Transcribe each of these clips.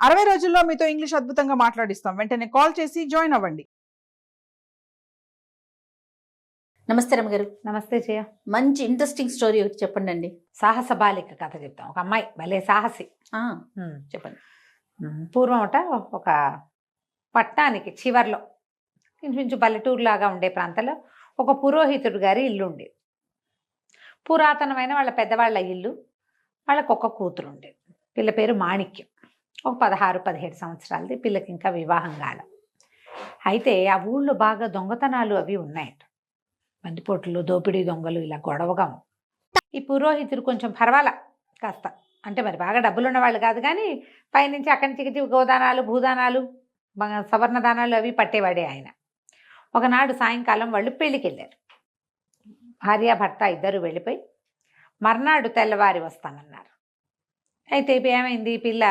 60 రోజుల్లో మీతో ఇంగ్లీష్ అద్భుతంగా మాట్లాడిస్తాం. వెంటనే కాల్ చేసి జాయిన్ అవ్వండి. నమస్తే రమ్మగారు. నమస్తే జయ. మంచి ఇంట్రెస్టింగ్ స్టోరీ ఒకటి చెప్పండి అండి. సాహస బాలిక కథ చెప్తాం. ఒక అమ్మాయి భలే సాహసి. చెప్పండి. పూర్వమట ఒక పట్టణానికి చివర్లో ఇంచుమించు పల్లెటూరులాగా ఉండే ప్రాంతంలో ఒక పురోహితుడు గారి ఇల్లు ఉండేది. పురాతనమైన వాళ్ళ పెద్దవాళ్ళ ఇల్లు. వాళ్ళకు ఒక కూతురు ఉండేది. పిల్ల పేరు మాణిక్యం. ఒక 16-17 సంవత్సరాలది. పిల్లకి ఇంకా వివాహం కాల. అయితే ఆ ఊళ్ళో బాగా దొంగతనాలు అవి ఉన్నాయట. బందిపోట్లు, దోపిడీ దొంగలు ఇలా గొడవగా. ఈ పురోహితుడు కొంచెం పర్వాలా కాస్త, అంటే మరి బాగా డబ్బులు ఉన్నవాళ్ళు కాదు కానీ పైనుంచి అక్కడి నుంచి గోదానాలు, భూదానాలు, సవర్ణ దానాలు అవి పట్టేవాడే ఆయన. ఒకనాడు సాయంకాలం వాళ్ళు పెళ్ళికి వెళ్ళారు. భార్యాభర్త ఇద్దరు వెళ్ళిపోయి మర్నాడు తెల్లవారి వస్తామన్నారు. అయితే ఏమైంది, పిల్ల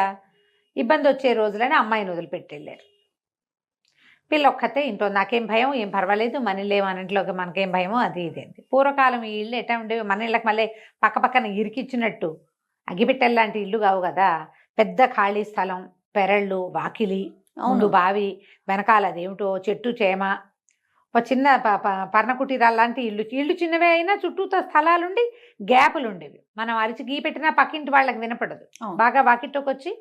ఇబ్బంది వచ్చే రోజులని అమ్మాయిని వదిలిపెట్టి వెళ్ళారు. పిల్ల ఒక్కతే ఇంట్లో. నాకేం భయం, ఏం పర్వాలేదు, మన ఇల్లు ఏమన్నింటిలోకి మనకేం భయమో అది ఇది అంది. పూర్వకాలం ఈ ఇల్లు ఎట్లా ఉండేవి, మన ఇళ్ళకి మళ్ళీ పక్క పక్కన ఇరికిచ్చినట్టు అగ్గిపెట్టెల్లాంటి ఇల్లు కావు కదా. పెద్ద ఖాళీ స్థలం, పెరళ్ళు, వాకిలి, ముందు బావి, వెనకాల అదేమిటో చెట్టు చేమ, ఒక చిన్న పర్ణకుటీరాలు లాంటి ఇల్లు చిన్నవే అయినా చుట్టూతో స్థలాలుండి గ్యాపులు ఉండేవి. మనం అరిచి గీ పెట్టినా పక్కింటి వాళ్ళకి వినపడదు. బాగా వాకిట్లోకి వచ్చి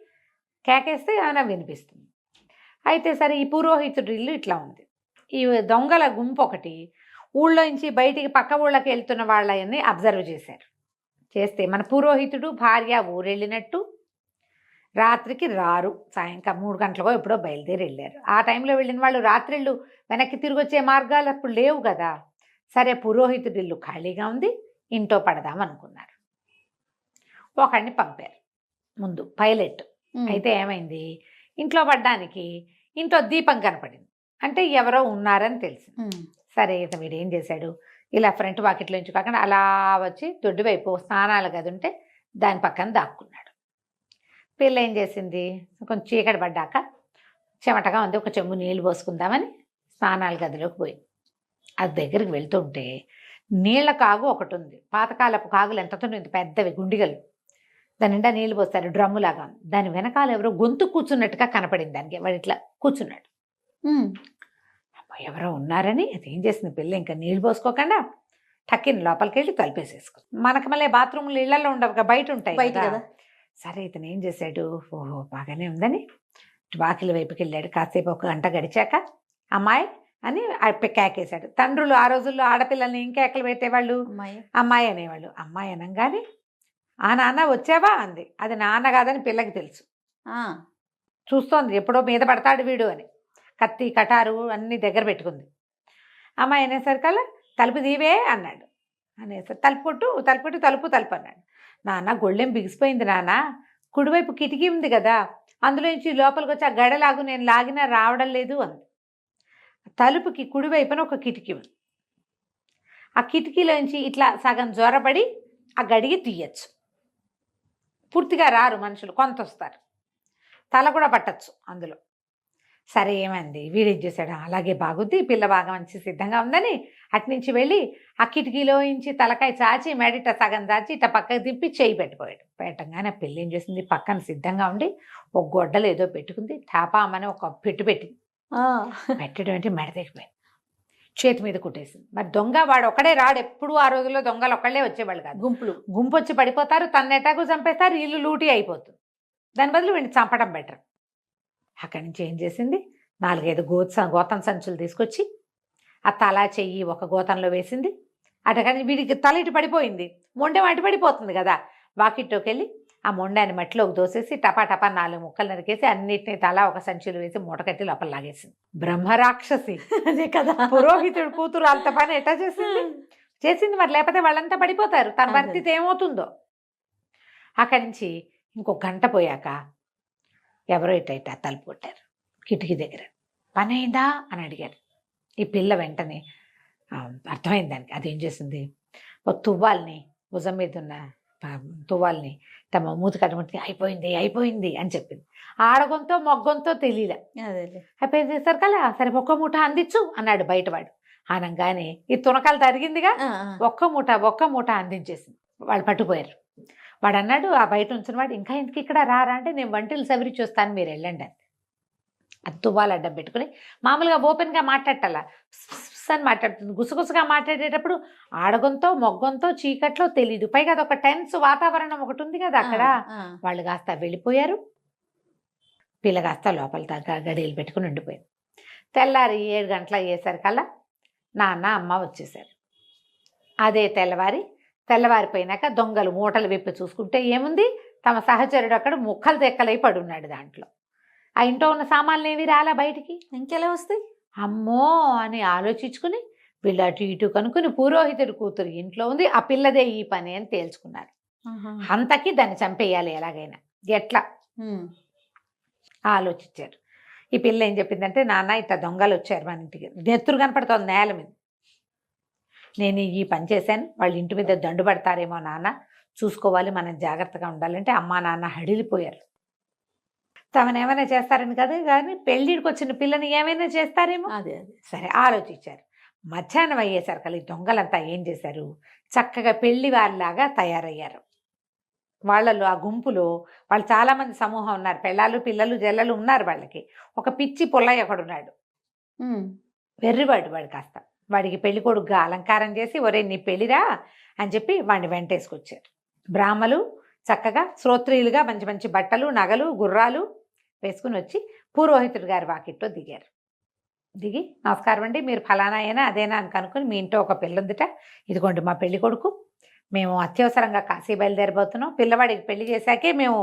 కేకేస్తే ఏమైనా వినిపిస్తుంది. అయితే సరే, ఈ పురోహితుడి ఇల్లు ఇట్లా ఉంది. ఈ దొంగల గుంపు ఒకటి ఊళ్ళో నుంచి బయటికి పక్క ఊళ్ళకి వెళ్తున్న వాళ్ళని అబ్జర్వ్ చేశారు. చేస్తే మన పురోహితుడు భార్య ఊరెళ్ళినట్టు, రాత్రికి రారు, సాయంకాలం 3 గంటలకో ఎప్పుడో బయలుదేరి వెళ్ళారు. ఆ టైంలో వెళ్ళిన వాళ్ళు రాత్రిళ్ళు వెనక్కి తిరిగి వచ్చే మార్గాలు అప్పుడు లేవు కదా. సరే, పురోహితుడి ఇల్లు ఖాళీగా ఉంది, ఇంట్లో పడదామనుకున్నారు. ఒకడిని పంపారు ముందు, పైలట్. అయితే ఏమైంది, ఇంట్లో పడ్డానికి ఇంట్లో దీపం కనపడింది. అంటే ఎవరో ఉన్నారని తెలిసింది. సరే, వీడు ఏం చేశాడు, ఇలా ఫ్రంట్ వాకిట్లో నుంచి కాకుండా అలా వచ్చి దొడ్డి వైపు స్నానాల గది ఉంటే దాని పక్కన దాక్కున్నాడు. పిల్ల ఏం చేసింది, కొంచెం చీకటి పడ్డాక చెమటగా ఉంది, ఒక చెంబు నీళ్ళు పోసుకుందామని స్నానాల గదిలోకి పోయింది. అది దగ్గరికి వెళ్తుంటే నీళ్ల కాగు ఒకటి ఉంది. పాతకాలపు కాగులు ఎంత ఉంది, పెద్దవి గుండిగలు. దాని నిండా నీళ్ళు పోస్తారు, డ్రమ్ములాగా ఉంది. దాని వెనకాల ఎవరో గొంతు కూర్చున్నట్టుగా కనపడింది దానికి. వాడు ఇట్లా కూర్చున్నాడు. ఎవరో ఉన్నారని అది ఏం చేసింది, పిల్ల ఇంకా నీళ్ళు పోసుకోకుండా టక్కిన లోపలికి వెళ్ళి తలుపేసేసుకుంది. మనకు మళ్ళీ బాత్రూమ్లు ఇళ్లలో ఉండవు, బయట ఉంటాయి కదా. సరే, ఇతను ఏం చేశాడు, ఓహో బాగానే ఉందని వాకిలి వైపుకి వెళ్ళాడు. కాసేపు 1 గంట గడిచాక అమ్మాయి అని కేకేశాడు. తండ్రులు ఆ రోజుల్లో ఆడపిల్లల్ని ఇంకేకలు పెట్టేవాళ్ళు, అమ్మాయి అనేవాళ్ళు. అమ్మాయి అనగానే ఆ నాన్న వచ్చావా అంది. అది నాన్న కాదని పిల్లకి తెలుసు. చూస్తోంది ఎప్పుడో మీద పడతాడు వీడు అని. కత్తి కటారు అన్నీ దగ్గర పెట్టుకుంది. అమ్మాయి అనేసరికల్లా తలుపు దీవే అన్నాడు. అనేసరి తలుపు అన్నాడు. నాన్న గొళ్ళెం బిగిసిపోయింది నాన్న, కుడివైపు కిటికీ ఉంది కదా, అందులో నుంచి లోపలికి వచ్చి ఆ గడలాగు నేను లాగినా రావడం లేదు అంది. తలుపుకి కుడివైపున ఒక కిటికీ ఉంది. ఆ కిటికీలోంచి ఇట్లా సగం జ్వరపడి ఆ గడిగి తీయచ్చు. పూర్తిగా రారు మనుషులు, కొంత వస్తారు, తల కూడా పట్టచ్చు అందులో. సరే, ఏమంది, వీడేం చేశాడు, అలాగే బాగుద్ది, పిల్ల బాగా మంచి సిద్ధంగా ఉందని అట్నుంచి వెళ్ళి ఆ కిటికీలో నుంచి తలకాయ చాచి మెడిట సగం చాచి ఇట్లా పక్కకి తిప్పి చేయి పెట్టిపోయాడు. పెట్టంగానే ఆ పిల్ల ఏం చేసింది, పక్కన సిద్ధంగా ఉండి ఒక గొడ్డలు ఏదో పెట్టుకుంది, టాపామని ఒక పెట్టింది. పెట్టడం అంటే మెడ తెగిపోయింది, చేతి మీద కుట్టేసింది. మరి దొంగ వాడు ఒక్కడే రాడు. ఎప్పుడు ఆ రోజుల్లో దొంగలు ఒక్కళ్ళే వచ్చేవాళ్ళు కాదు, గుంపు వచ్చి పడిపోతారు, తన ఎటాకు చంపేస్తారు, ఇల్లు లూటీ అయిపోతుంది. దాని బదులు వీడిని చంపడం బెటర్. అక్కడి నుంచి ఏం చేసింది, 4-5 గోతం సంచులు తీసుకొచ్చి ఆ తల చెయ్యి ఒక గోతంలో వేసింది. అటకని వీడికి తల ఇటు పడిపోయింది, మొండెం అటు పడిపోతుంది కదా. వాకిట్లోకి వెళ్ళి ఆ మొండాన్ని మట్టిలోకి దోసేసి టపా 4 ముక్కలు నరికేసి అన్నిటిని తల ఒక సంచులు వేసి మూట కట్టి లోపల లాగేసింది. బ్రహ్మరాక్షసి అదే కదా. పురోహితుడు కూతురు అంత పని ఎట్లా చేసింది మరి, లేకపోతే వాళ్ళంతా పడిపోతారు. తన పరిస్థితి ఏమవుతుందో. అక్కడి నుంచి ఇంకొక గంట పోయాక ఎవరో ఇట్ట తలుపు కొట్టారు కిటికీ దగ్గర. పని అయిందా అని అడిగారు. ఈ పిల్ల వెంటనే అర్థమైంది దానికి. అదేం చేసింది, ఒక తువ్వాల్ని, భుజం మీద ఉన్న తువ్వాల్ని తమ మూతి కట్టుకుంటే అయిపోయింది అని చెప్పింది. ఆడగొంతో మొగ్గొంతో తెలియలే. అయిపోయింది చేస్తారు కదా. సరే, 1 మూట అందించు అన్నాడు బయటవాడు. అనగానే ఈ తునకాలు తరిగిందిగా, ఒక్క మూట అందించేసింది. వాళ్ళు పట్టుకుపోయారు. వాడు అన్నాడు, ఆ బయట ఉంచిన వాడు, ఇంకా ఇంటికి ఇక్కడ రారా అంటే, నేను వంటలు సవిరి చూస్తాను, మీరు వెళ్ళండి అని. అది తువ్వాలు అడ్డం పెట్టుకుని మామూలుగా ఓపెన్గా మాట్లాడాల అని మాట్లాడుతుంది. గుసగుసగా మాట్లాడేటప్పుడు ఆడగంతో మొగ్గంతో చీకట్లో తెలీదు. పైగా అదొక టెన్స్ వాతావరణం ఒకటి ఉంది కదా అక్కడ. వాళ్ళు కాస్త వెళ్ళిపోయారు, పిల్ల కాస్త లోపల గడియలు పెట్టుకుని ఉండిపోయింది. తెల్లారి 7 గంటల అయ్యేసరికల్లా నాన్న అమ్మ వచ్చేసారు. అదే తెల్లవారిపోయినాక దొంగలు మూటలు విప్పి చూసుకుంటే ఏముంది, తమ సహచరుడు అక్కడ ముక్కలు తెక్కలై పడున్నాడు. దాంట్లో ఆ ఇంట్లో ఉన్న సామాన్లు ఏవి రాలా బయటికి. ఇంకెలా వస్తాయి? అమ్మో అని ఆలోచించుకుని వీళ్ళు అటు ఇటు కనుక్కుని పురోహితుడి కూతురు ఇంట్లో ఉంది, ఆ పిల్లదే ఈ పని అని తేల్చుకున్నారు. అంతకి దాన్ని చంపేయాలి ఎలాగైనా, ఎట్లా ఆలోచించారు. ఈ పిల్ల ఏం చెప్పిందంటే, నాన్న ఇట్లా దొంగలు వచ్చారు మన ఇంటికి, నెత్తురు కనపడుతోంది నేల మీద, నేను ఈ పని చేశాను, వాళ్ళ ఇంటి మీద దండు పడతారేమో నాన్న, చూసుకోవాలి, మనం జాగ్రత్తగా ఉండాలంటే అమ్మా నాన్న హడిలిపోయారు. తమను ఏమైనా చేస్తారని కదా, కానీ పెళ్ళిడికి వచ్చిన పిల్లని ఏమైనా చేస్తారేమో. అదే సరే ఆలోచించారు. మధ్యాహ్నం అయ్యేసరికి ఈ దొంగలంతా ఏం చేశారు, చక్కగా పెళ్లి వారిలాగా తయారయ్యారు. వాళ్ళలో ఆ గుంపులో వాళ్ళు చాలామంది సమూహం ఉన్నారు, పెళ్ళాలు పిల్లలు జల్లలు ఉన్నారు. వాళ్ళకి ఒక పిచ్చి పుల్లయ్య ఒకడున్నాడు, వెర్రివాడు. వాడు కాస్త వాడికి పెళ్లి కొడుకుగా అలంకారం చేసి, ఒరే నీ పెళ్ళిరా అని చెప్పి వాడిని వెంటేసుకొచ్చారు. బ్రాహ్మలు చక్కగా శ్రోత్రియులుగా మంచి మంచి బట్టలు నగలు గుర్రాలు వేసుకుని వచ్చి పురోహితుడి గారి వాకిట్లో దిగారు. దిగి, నమస్కారం అండి, మీరు ఫలానా అయినా అదేనా అని కనుక్కొని, మీ ఇంట్లో ఒక పిల్ల ఉందిట, ఇదిగోండి మా పెళ్లి కొడుకు, మేము అత్యవసరంగా కాశీ బయలుదేరిపోతున్నాం, పిల్లవాడికి పెళ్లి చేశాకే మేము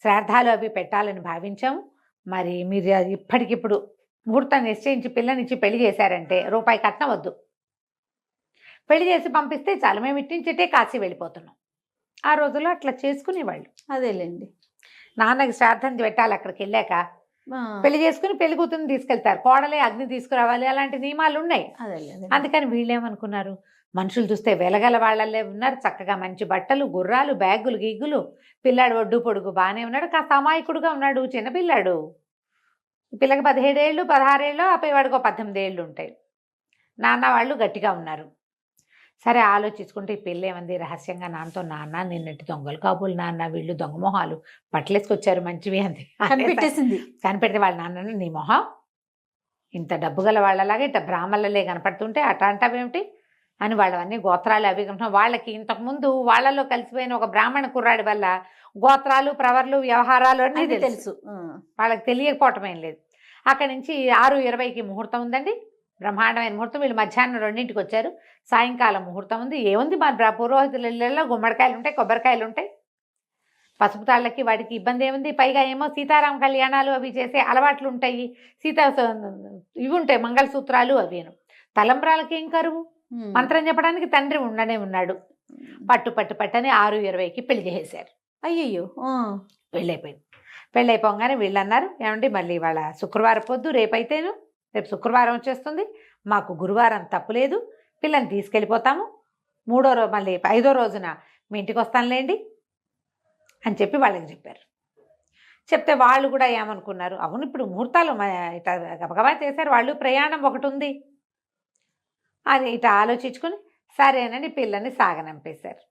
శ్రాద్ధాలు అవి పెట్టాలని భావించాము, మరి మీరు ఇప్పటికిప్పుడు ముహూర్తం నిశ్చయించి పిల్లనిచ్చి పెళ్లి చేశారంటే రూపాయి కట్నం వద్దు, పెళ్లి చేసి పంపిస్తే చాలు, మేము ఇట్టించిటే కాశీ వెళ్ళిపోతున్నాం. ఆ రోజుల్లో అట్లా చేసుకునేవాళ్ళు. అదేలేండి. నాన్నకి శ్రాద్ధం పెట్టాలి, అక్కడికి వెళ్ళాక పెళ్లి చేసుకుని పెళ్లి కూతురుని తీసుకెళ్తారు, కోడలే అగ్ని తీసుకురావాలి, అలాంటి నియమాలు ఉన్నాయి. అందుకని వీళ్ళేమనుకున్నారు, మనుషులు చూస్తే వెలగల వాళ్ళే ఉన్నారు, చక్కగా మంచి బట్టలు గుర్రాలు బ్యాగులు గిగ్గులు, పిల్లాడు ఒడ్డు పొడుగు బాగానే ఉన్నాడు, కాస్త అమాయకుడుగా ఉన్నాడు, చిన్నపిల్లాడు. పిల్లకి 17 ఏళ్ళు 16 ఏళ్ళు, ఆ పిల్లవాడికి 18 ఏళ్ళు ఉంటాయి. నాన్న వాళ్ళు గట్టిగా ఉన్నారు. సరే ఆలోచించుకుంటే ఈ పిల్ల ఏమంది రహస్యంగా నాన్నతో, నాన్న నిన్నటి దొంగలు కాబోలు నాన్న, వీళ్ళు దొంగ మొహాలు బట్టలేసుకొచ్చారు మంచివి అంది. కనిపెట్టేసింది. కనిపెడితే వాళ్ళ నాన్న, నీ మొహం ఇంత డబ్బు గల వాళ్ళలాగా ఇట్లా బ్రాహ్మణులే కనపడుతుంటే అట్లా అంటావేమిటి అని, వాళ్ళవన్నీ గోత్రాలు అవి వాళ్ళకి ఇంతకుముందు వాళ్ళలో కలిసిపోయిన ఒక బ్రాహ్మణ కుర్రాడి వల్ల గోత్రాలు ప్రవర్లు వ్యవహారాలు అన్నీ తెలుసు. వాళ్ళకి తెలియకపోవటం ఏం లేదు. అక్కడి నుంచి 6:20కి ముహూర్తం ఉందండి, బ్రహ్మాండమైన ముహూర్తం. వీళ్ళు మధ్యాహ్నం 2ంటికి వచ్చారు, సాయంకాలం ముహూర్తం ఉంది. ఏముంది, మన పురోహితుల ఇళ్ళల్లో గుమ్మడికాయలు ఉంటాయి, కొబ్బరికాయలు ఉంటాయి, పసుపు తాళ్ళకి వాటికి ఇబ్బంది ఏముంది. పైగా ఏమో సీతారామ కళ్యాణాలు అవి చేసే అలవాట్లు ఉంటాయి, ఇవి ఉంటాయి మంగళసూత్రాలు అవేను. తలంబ్రాలకి ఏం కరువు, మంత్రం చెప్పడానికి తండ్రి ఉండనే ఉన్నాడు. పట్టని 6:20కి పెళ్లి చేసేశారు. అయ్యయ్యో, పెళ్ళైపోయింది. పెళ్ళైపోగానే వీళ్ళు అన్నారు, ఏమండి మళ్ళీ వాళ్ళ శుక్రవారం పొద్దు, రేపు శుక్రవారం వచ్చేస్తుంది, మాకు గురువారం తప్పులేదు, పిల్లని తీసుకెళ్ళిపోతాము, మళ్ళీ 5వ రోజున మీ ఇంటికి వస్తానులేండి అని చెప్పి వాళ్ళకి చెప్పారు. చెప్తే వాళ్ళు కూడా ఏమనుకున్నారు, అవును ఇప్పుడు ముహూర్తాలు ఇట్లా గబగబా చేశారు, వాళ్ళు ప్రయాణం ఒకటి ఉంది అని ఇట్లా ఆలోచించుకుని సరేనని పిల్లని సాగనంపేశారు.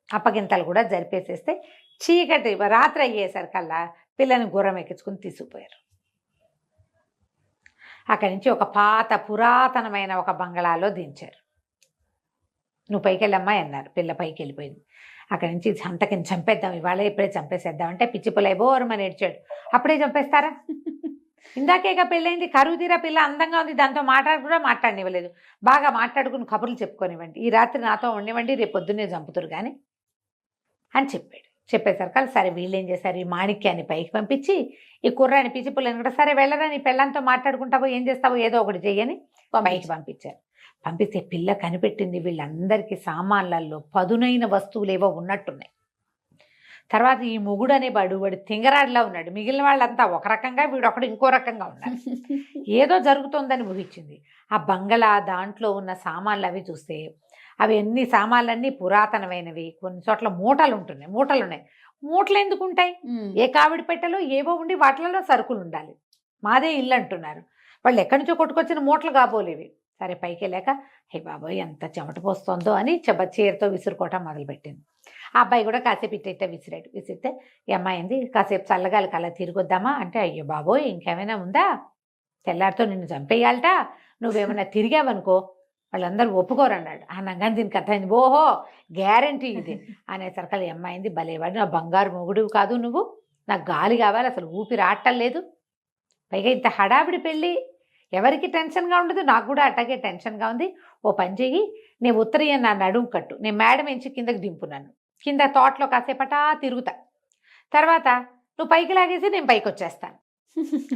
అప్పగింతలు కూడా జరిపేసేస్తే చీకటి రాత్రి అయ్యేసరికల్లా పిల్లని గుర్రం ఎక్కించుకుని తీసుకుపోయారు. అక్కడి నుంచి ఒక పాత పురాతనమైన ఒక బంగళాలో దించారు. నువ్వు పైకి వెళ్ళమ్మా అన్నారు. పిల్ల పైకి వెళ్ళిపోయింది. అక్కడి నుంచి సంతకిని చంపేద్దాం, ఇవాళ ఇప్పుడే చంపేసేద్దాం అంటే పిచ్చి పుల్ల బోరమని ఏడ్చాడు. అప్పుడే చంపేస్తారా, ఇందాకేగా పెళ్ళైంది, కరువు తీరా పిల్ల అందంగా ఉంది, దాంతో కూడా మాట్లాడనివ్వలేదు, బాగా మాట్లాడుకుని కబుర్లు చెప్పుకోనివ్వండి, ఈ రాత్రి నాతో ఉండివ్వండి, రేపు పొద్దున్నే చంపుతారు కానీ అని చెప్పాడు. చెప్పేసరికి సరే వీళ్ళు ఏం చేశారు, ఈ మాణిక్యాన్ని పైకి పంపించి ఈ కుర్రాని పిచ్చి పుల్లని కూడా, సరే వెళ్ళరా నీ పెళ్ళంతో మాట్లాడుకుంటావో ఏం చేస్తావో ఏదో ఒకటి చెయ్యని పైకి పంపించారు. పంపిస్తే పిల్ల కనిపెట్టింది వీళ్ళందరికీ సామాన్లలో పదునైన వస్తువులు ఏవో ఉన్నట్టున్నాయి. తర్వాత ఈ మొగుడు అనే వాడు తింగరాడిలా ఉన్నాడు, మిగిలిన వాళ్ళంతా ఒక రకంగా, వీడు ఒకడు ఇంకో రకంగా ఉన్నారు. ఏదో జరుగుతోందని ఊహించింది. ఆ బంగళా దాంట్లో ఉన్న సామాన్లు అవి చూస్తే అవి అన్ని సామాన్లన్నీ పురాతనమైనవి, కొన్ని చోట్ల మూటలు ఉన్నాయి. మూటలు ఎందుకు ఉంటాయి, ఏ కావిడి పెట్టెలో ఏవో ఉండి వాటిలలో సరుకులు ఉండాలి, మాదే ఇల్లు అంటున్నారు. వాళ్ళు ఎక్కడి నుంచో కొట్టుకొచ్చిన మూటలు కాబోలేవి. సరే పైకి వెళ్ళాక హే బాబోయ్ ఎంత చెమట పోస్తోందో అని చీరతో విసురుకోవటం మొదలుపెట్టింది. ఆ అబ్బాయి కూడా కాసేపు ఇట్ట విసిరాడు. విసిరితే ఈ అమ్మాయి ఏంది కాసేపు చల్లగాలికి అలా తిరిగొద్దామా అంటే, అయ్యో బాబోయ్ ఇంకేమైనా ఉందా, తెల్లారితో నిన్ను చంపేయాలట, నువ్వేమైనా తిరిగావనుకో వాళ్ళందరూ ఒప్పుకోరన్నాడు. అనగానే దీనికి అర్థమైంది, ఓహో గ్యారంటీ ఇది అనేసరికి ఈ అమ్మాయింది, భలేవాడు నా బంగారు మొగుడు కాదు నువ్వు, నాకు గాలి కావాలి, అసలు ఊపిరి ఆడటం లేదు, పైగా ఇంత హడావిడి పెళ్ళి, ఎవరికి టెన్షన్గా ఉండదు, నాకు కూడా అట్టాగే టెన్షన్గా ఉంది. ఓ పని చెయ్యి, నేను ఉత్తరీయం నా నడుము కట్టు, నేను మేడం ఎంచి కిందకి దింపున్నాను, కింద తోటలో కాసేపటా తిరుగుతా, తర్వాత నువ్వు పైకి లాగేసి నేను పైకి వచ్చేస్తాను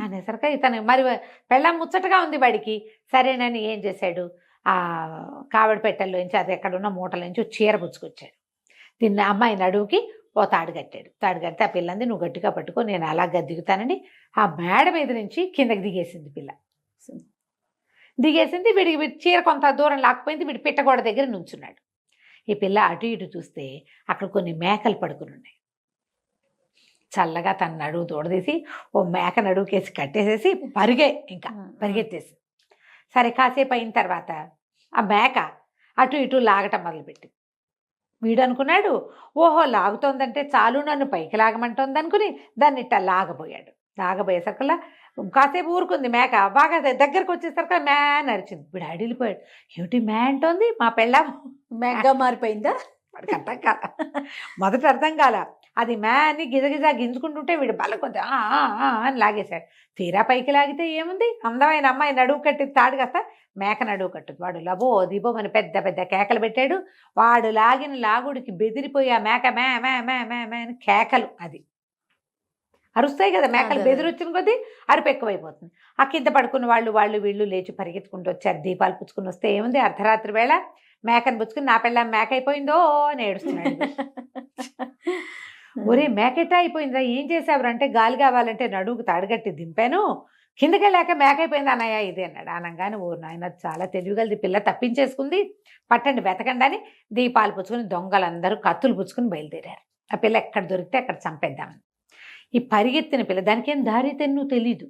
అనేసరికి ఇతను మరి పెళ్ళం ముచ్చటగా ఉంది వాడికి. సరేనని ఏం చేశాడు, ఆ కావడి పెట్టెల్లోంచి అది ఎక్కడున్న మూటలోంచి చీర పుచ్చుకొచ్చాడు. దీన్ని అమ్మాయి నడువుకి ఓ తాడు కట్టాడు. తాడు కడితే ఆ పిల్లంది నువ్వు గట్టిగా పట్టుకో నేను అలాగా దిగుతానని ఆ మేడ మీద నుంచి కిందకి దిగేసింది పిల్ల. దిగేసింది, వీడికి చీర కొంత దూరం లాక్కుపోయింది, వీడి పిట్టగోడ దగ్గర నుంచున్నాడు. ఈ పిల్ల అటు ఇటు చూస్తే అక్కడ కొన్ని మేకలు పడుకుని ఉన్నాయి. చల్లగా తన నడువు తోడదీసి ఓ మేక నడువుకేసి కట్టేసేసి ఇంకా పరిగెత్తేసి, సరే కాసేపు అయిన తర్వాత ఆ మేక అటు ఇటు లాగటం మొదలుపెట్టింది. వీడు అనుకున్నాడు, ఓహో లాగుతోందంటే చాలు నన్ను పైకి లాగమంటోంది అనుకుని దాన్ని ఇట్లా లాగబోయాడు. లాగబోయేసరికల్లా కాసేపు ఊరుకుంది మేక, బాగా దగ్గరకు వచ్చేసరికి మ్యా నరిచింది. వీడు అడిలిపోయాడు, ఏమిటి మ్యా అంటోంది, మా పెళ్ళాం మేకగా మారిపోయిందా? వాడికి అర్థం కాల, మొదట అర్థం కాల, అది మ్యా అని గిజగిజా గింజుకుంటుంటే వీడు బలకొద్ది అని లాగేశాడు. తీరా పైకి లాగితే ఏముంది, అందమైన అమ్మాయి నడువు కట్టి తాడు కాస్త మేక నడువు కట్టుదు. వాడు లబో దిబో అని పెద్ద పెద్ద కేకలు పెట్టాడు. వాడు లాగిన లాగుడికి బెదిరిపోయి ఆ మేక మే మే మే మే మే అని కేకలు, అది అరుస్తాయి కదా మేకలు, బెదిరొచ్చిన కొద్దీ అరుపు ఎక్కువైపోతుంది. ఆ కింద పడుకున్న వాళ్ళు వీళ్ళు లేచి పరిగెత్తుకుంటూ వచ్చారు. దీపాలు పుచ్చుకుని వస్తే ఏముంది, అర్ధరాత్రి వేళ మేకను పుచ్చుకుని నా పిల్ల మేక అయిపోయిందో అని ఏడుస్తున్నాడు. ఒరే మేకెట్టా అయిపోయిందిరా, ఏం చేసావురా అంటే, గాలి కావాలంటే నడువుకు తాడుగట్టి దింపాను, కిందకెళ్ళాక మేక అయిపోయింది అన్నయ్య ఇది అన్నాడు. అనగానే ఓ నాయన చాలా తెలివిగలది పిల్ల, తప్పించేసుకుంది, పట్టండి వెతకండి అని దీపాలు పుచ్చుకుని దొంగలందరూ కత్తులు పుచ్చుకుని బయలుదేరారు. ఆ పిల్ల ఎక్కడ దొరికితే అక్కడ చంపేద్దామని. ఈ పరిగెత్తిన పిల్ల, దానికి ఏం దారి తెన్ను తెలీదు,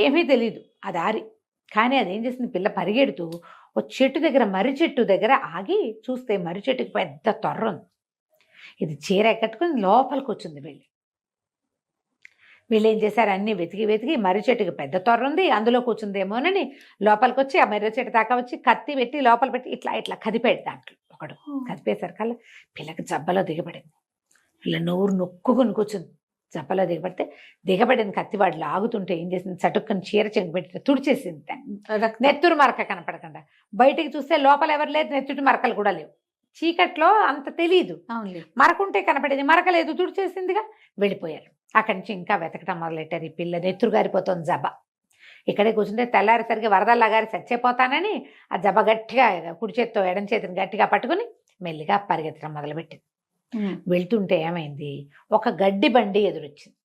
ఏమీ తెలీదు ఆ దారి. కానీ అదేం చేసింది, పిల్ల పరిగెడుతూ ఓ చెట్టు దగ్గర, మర్రి చెట్టు దగ్గర ఆగి చూస్తే మర్రి చెట్టుకి పెద్ద తొర్ర ఉంది. ఇది చీర కట్టుకుని లోపలికి వచ్చింది. వీళ్ళు ఏం చేశారు, అన్నీ వెతికి మర్రి చెట్టుకి పెద్ద తొర్ర ఉంది, అందులో కూర్చుందేమోనని లోపలికి వచ్చి ఆ మర్రి చెట్టు దాకా వచ్చి కత్తి పెట్టి లోపల పెట్టి ఇట్లా కదిపాడు. దాంట్లో ఒకడు కదిపేసరికల్లా పిల్లకి జబ్బలో దిగబడింది. ఇలా నోరు నొక్కుని కూర్చుంది. జబ్బలో దిగబడింది కత్తివాడు లాగుతుంటే ఏం చేసింది, చటుక్కని చీర చెంగు పెట్టి తుడిచేసింది. నెత్తురు మరక కనపడకుండా బయటికి చూస్తే లోపల ఎవరు లేదు, నెత్తుటి మరకలు కూడా లేవు. చీకట్లో అంత తెలియదు, మరకుంటే కనపడేది, మరక లేదు, తుడిచేసిందిగా. వెళ్ళిపోయారు. అక్కడి నుంచి ఇంకా వెతకటం మొదలెట్టారు. ఈ పిల్ల నెత్తురు గారిపోతుంది జబ్బ. ఇక్కడే కూర్చుంటే తెల్లారేసరికి వరదల్లా గారి చచ్చిపోతానని ఆ జబ్బ గట్టిగా కుడి చేత్తో ఎడం చేతిని గట్టిగా పట్టుకుని మెల్లిగా పరిగెత్తడం మొదలుపెట్టింది. వెళ్తుంటే ఏమైంది, ఒక గడ్డి బండి ఎదురొచ్చింది.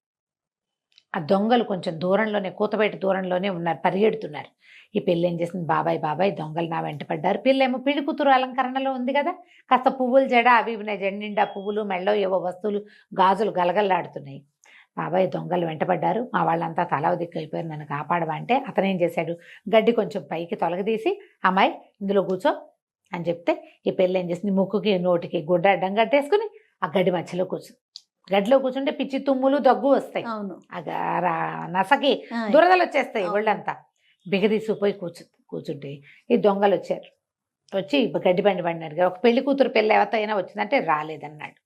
ఆ దొంగలు కొంచెం దూరంలోనే, కూతబయట దూరంలోనే ఉన్నారు, పరిగెడుతున్నారు. ఈ పిల్ల ఏం చేసింది, బాబాయ్ దొంగలు నా వెంట పడ్డారు. పిల్లేమో పెళ్లి కూతురు అలంకరణలో ఉంది కదా, కాస్త పువ్వులు జడ అవి ఉన్నాయి, జడ నిండా పువ్వులు, మెళ్ళో ఏవో వస్తువులు, గాజులు గలగల్లాడుతున్నాయి. బాబాయ్ దొంగలు వెంటబడ్డారు, మా వాళ్ళంతా తల దిక్కు అయిపోయారు, నన్ను కాపాడవా అంటే అతను ఏం చేశాడు, గడ్డి కొంచెం పైకి తొలగదీసి అమ్మాయి ఇందులో కూర్చో అని చెప్తే ఈ పిల్ల ఏం చేసింది, ముక్కుకి నోటికి గుడ్డ అడ్డం కట్టేసుకుని ఆ గడ్డి మధ్యలో కూర్చుంది. గడ్డిలో కూర్చుంటే పిచ్చి తుమ్ములు దగ్గు వస్తాయి, నసకి దురదలు వచ్చేస్తాయి ఒళ్ళంతా. బిగదీసిపోయి కూర్చుంటే ఈ దొంగలు వచ్చారు. వచ్చి గడ్డి బండి పడినారు. ఒక పెళ్లి కూతురు పిల్ల ఎవరైనా వచ్చిందంటే రాలేదన్నాడు.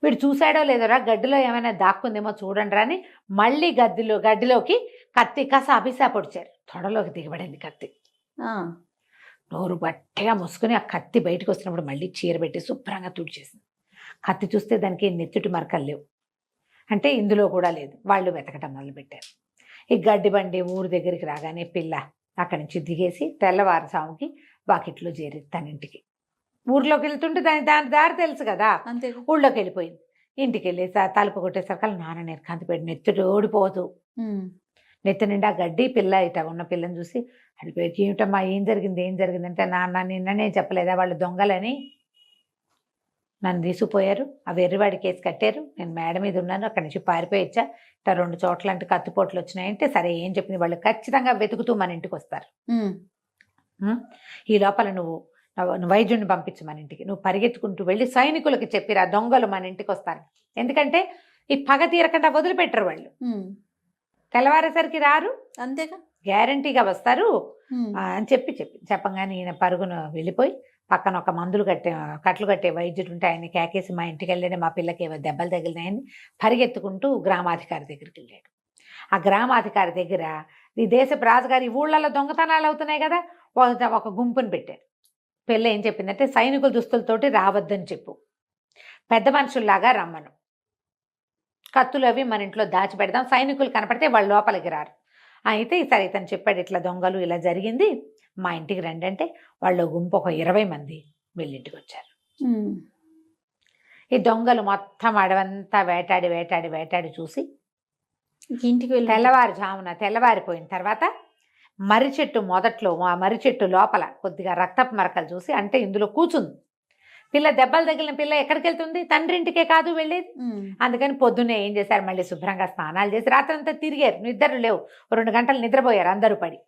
వీడు చూశాడో లేదోరా, గడ్డిలో ఏమైనా దాక్కుందేమో చూడండి అని మళ్ళీ గడ్డిలోకి కత్తి కస అభిసా పొడిచారు. తొడలోకి దిగబడింది కత్తి. నోరు గట్టిగా మూసుకుని ఆ కత్తి బయటకు వస్తున్నప్పుడు మళ్ళీ చీర పెట్టి శుభ్రంగా తుడిచేసింది. కత్తి చూస్తే దానికి నెత్తుటి మరకలు లేవు, అంటే ఇందులో కూడా లేదు. వాళ్ళు వెతకటం మొదలుపెట్టారు. ఈ గడ్డి బండి ఊరు దగ్గరికి రాగానే పిల్ల అక్కడి నుంచి దిగేసి తెల్లవారుసాముకి వాకిట్లో చేరి తన ఇంటికి. ఊర్లోకి వెళ్తుంటే దాని దారి తెలుసు కదా, అంతే. ఊళ్ళోకి వెళ్ళిపోయింది. ఇంటికి వెళ్ళి తలుపు కొట్టేసరికి నాన్న నేను కంతిపెట్టి నెత్తుడు ఓడిపోదు, నెత్తి నిండా గడ్డి. పిల్ల ఇట ఉన్న పిల్లని చూసి అడిపోయి, ఏమిటమ్మా ఏం జరిగింది అంటే, నాన్న నిన్ననే చెప్పలేదా వాళ్ళు దొంగలని నన్ను తీసుకుపోయారు, ఆ వెర్రివాడి కేసు కట్టారు, నేను మేడ మీద ఉన్నాను, అక్కడి నుంచి పారిపోయొచ్చా, ఇట్లా 2 చోట్ల అంటే కత్తిపోట్లు వచ్చినాయంటే. సరే ఏం చెప్పింది, వాళ్ళు ఖచ్చితంగా వెతుకుతూ మన ఇంటికి వస్తారు, ఈ లోపల నువ్వు వైద్యుడిని పంపించు మన ఇంటికి, నువ్వు పరిగెత్తుకుంటూ వెళ్ళి సైనికులకి చెప్పిరా దొంగలు మన ఇంటికి వస్తారు, ఎందుకంటే ఈ పగ తీరకుండా వదిలిపెట్టరు వాళ్ళు, తెల్లవారేసరికి రారు, అంతేగా. గ్యారంటీగా వస్తారు అని చెప్పంగానే ఈయన పరుగున వెళ్ళిపోయి పక్కన ఒక మందులు కట్లు కట్టే వైద్యుడు ఉంటే ఆయన కేకేసి మా ఇంటికి వెళ్ళాడు, మా పిల్లకి ఏవో దెబ్బలు తగిలినాయని పరిగెత్తుకుంటూ గ్రామాధికారి దగ్గరికి వెళ్ళాడు. ఆ గ్రామాధికారి దగ్గర ఈ దేశపు రాజుగారి ఈ ఊళ్ళల్లో దొంగతనాలు అవుతున్నాయి కదా, ఒక గుంపుని పెట్టారు. పిల్ల ఏం చెప్పిందంటే సైనికుల దుస్తులతోటి రావద్దని చెప్పు, పెద్ద మనుషుల్లాగా రమ్మను, కత్తులు అవి మన ఇంట్లో దాచిపెడదాం, సైనికులు కనపడితే వాళ్ళు లోపలికి రారు. అయితే సరే ఇతను చెప్పాడు ఇట్లా దొంగలు ఇలా జరిగింది మా ఇంటికి రండి అంటే వాళ్ళు గుంపు ఒక 20 మంది వీళ్ళింటికి వచ్చారు. ఈ దొంగలు మొత్తం అడవంతా వేటాడి వేటాడి వేటాడి చూసి ఇంటికి వెళ్ళి తెల్లవారుజామున తెల్లవారిపోయిన తర్వాత మర్రి చెట్టు మొదట్లో ఆ మర్రి చెట్టు లోపల కొద్దిగా రక్తపు మరకలు చూసి అంటే ఇందులో కూర్చుంది పిల్ల, దెబ్బలు తగిలిన పిల్ల ఎక్కడికి వెళ్తుంది, తండ్రింటికే కాదు వెళ్ళేది. అందుకని పొద్దున్నే ఏం చేశారు, మళ్ళీ శుభ్రంగా స్నానాలు చేసి రాత్రంతా తిరిగారు, నిద్ర లేవు, 2 గంటలు నిద్రపోయారు అందరూ పడి.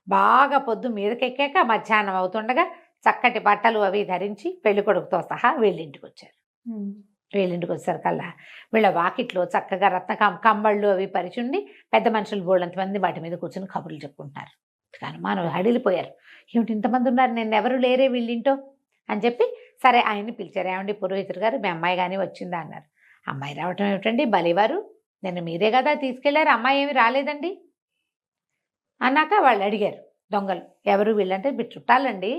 బాగా పొద్దు మీదకెక్కాక మధ్యాహ్నం అవుతుండగా చక్కటి బట్టలు అవి ధరించి పెళ్లి కొడుకుతో సహా వీళ్ళింటికి వచ్చారు. వీళ్ళింటికి వచ్చారు కల్లా వీళ్ళ వాకిట్లో చక్కగా కంబళ్ళు అవి పరిచుండి పెద్ద మనుషులు బోళ్ళంతమంది వాటి మీద కూర్చొని కబుర్లు చెప్పుకుంటున్నారు. కానీ మనం హడిలిపోయారు, ఏమిటి ఇంతమంది ఉన్నారు, నేను ఎవరు లేరే వీళ్ళింటో అని చెప్పి సరే ఆయన్ని పిలిచారు. ఏమండి పురోహితుడు గారు మీ అమ్మాయి కానీ వచ్చిందా అన్నారు. అమ్మాయి రావటం ఏమిటండి బలివారు, నేను మీరే కదా తీసుకెళ్లారు, అమ్మాయి ఏమి రాలేదండి అన్నాక వాళ్ళు అడిగారు దొంగలు, ఎవరు వీళ్ళంటే మీరు చుట్టాలండి,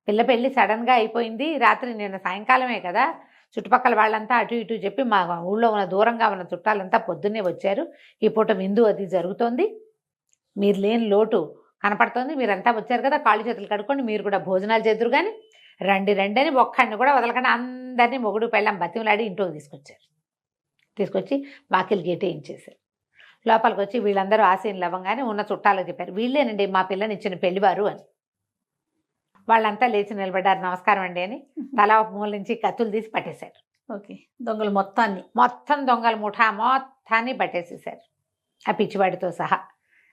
పిల్ల పెళ్ళి సడన్గా అయిపోయింది, రాత్రి నిన్న సాయంకాలమే కదా, చుట్టుపక్కల వాళ్ళంతా అటు ఇటు చెప్పి మా ఊళ్ళో ఉన్న దూరంగా ఉన్న చుట్టాలంతా పొద్దున్నే వచ్చారు, ఈ పూట విందు అది జరుగుతోంది, మీరు లేని లోటు కనపడుతోంది, మీరంతా వచ్చారు కదా కాళ్ళు చేతులు కడుక్కోండి, మీరు కూడా భోజనాలు చేద్దరు కానీ రండి రండి అని ఒక్కడిని కూడా వదలకుండా అందరినీ మొగుడు పెళ్ళం బతిమలాడి ఇంట్లోకి తీసుకొచ్చి వాకిలి గేటేయించేశారు. లోపలికి వచ్చి వీళ్ళందరూ ఆశీనులు అవ్వగానే ఉన్న చుట్టాలకు చెప్పారు, వీళ్ళేనండి మా పిల్లని ఇచ్చిన పెళ్లివారు అని. వాళ్ళంతా లేచి నిలబడ్డారు, నమస్కారం అండి అని తలా ఒక మూల నుంచి కత్తులు తీసి పట్టేశారు. ఓకే, దొంగలు మొత్తం దొంగల ముఠా మొత్తాన్ని పట్టేసేసారు ఆ పిచ్చివాడితో సహా.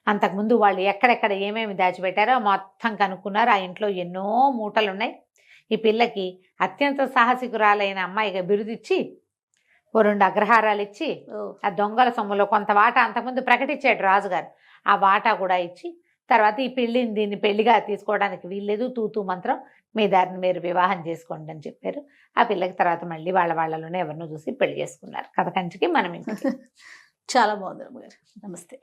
అంతకుముందు వాళ్ళు ఎక్కడెక్కడ ఏమేమి దాచిపెట్టారో మొత్తం కనుక్కున్నారు. ఆ ఇంట్లో ఎన్నో మూటలు ఉన్నాయి. ఈ పిల్లకి అత్యంత సాహసికురాలైన అమ్మాయిగా బిరుదిచ్చి 2 అగ్రహారాలు ఇచ్చి ఆ దొంగల సొమ్ములో కొంత వాటా అంతకుముందు ప్రకటించాడు రాజుగారు, ఆ వాటా కూడా ఇచ్చి తర్వాత ఈ దీన్ని పెళ్లిగా తీసుకోవడానికి వీల్లేదు, తూతూ మంత్రం మీ దారిని మీరు వివాహం చేసుకోండి అని చెప్పారు. ఆ పిల్లకి తర్వాత మళ్ళీ వాళ్ళలోనే ఎవరినో చూసి పెళ్లి చేసుకున్నారు. కథ కంచికి మనం ఇంటికి. చాలా బాగుంది. నమస్తే.